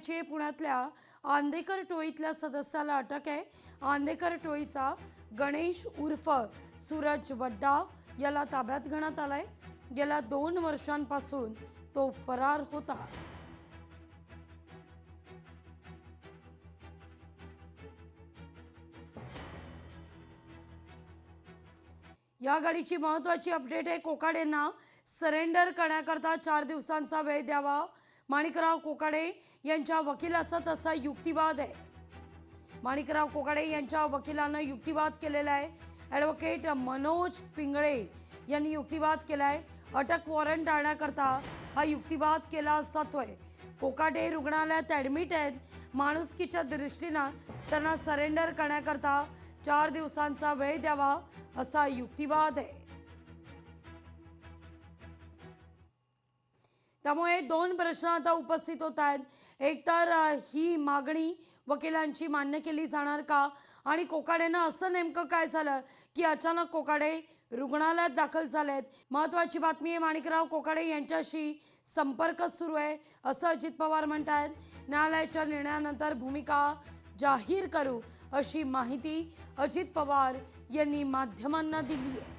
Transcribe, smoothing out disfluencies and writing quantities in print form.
करण्याची आहे। पुण्यातल्या आंदेकर टोळीतल्या सदस्याला अटक आहे। आंदेकर टोळीचा गणेश उर्फ सूरज वड्डा याला ताब्यात घेण्यात आलाय। गेल्या 2 वर्षांपासून तो फरार होता। या गाडीची महत्त्वाची अपडेट आहे। कोकाडेंना सरेंडर करण्याकरता 4 दिवसांचा वेळ द्यावा, माणिकराव कोकाडे यांच्या वकिलाचा तसा युक्तिवाद आहे। माणिकराव कोकाडे यांच्या वकिलानं युक्तिवाद केलेला आहे। ॲडव्होकेट मनोज पिंगळे यांनी युक्तिवाद केलाय। अटक वॉरंट आणण्याकरता हा युक्तिवाद केला जातोय। कोकाडे रुग्णालयात ॲडमिट आहेत। माणुसकीच्या दृष्टीनं त्यांना सरेंडर करण्याकरता 4 दिवसांचा वेळ द्यावा असा युक्तिवाद आहे। त्यामुळे 2 प्रश्न आता उपस्थित होत आहेत। एक तर ही मागणी वकिलांची मान्य केली जाणार का, आणि कोकाडेंना असं नेमकं काय झालं की अचानक कोकाडे रुग्णालयात दाखल झालेत। महत्त्वाची बातमी आहे, माणिकराव कोकाडे यांच्याशी संपर्क सुरू आहे असं अजित पवार म्हणतात। न्यायालयाच्या निर्णयानंतर भूमिका जाहीर करू अशी माहिती अजित पवार यांनी माध्यमांना दिली आहे।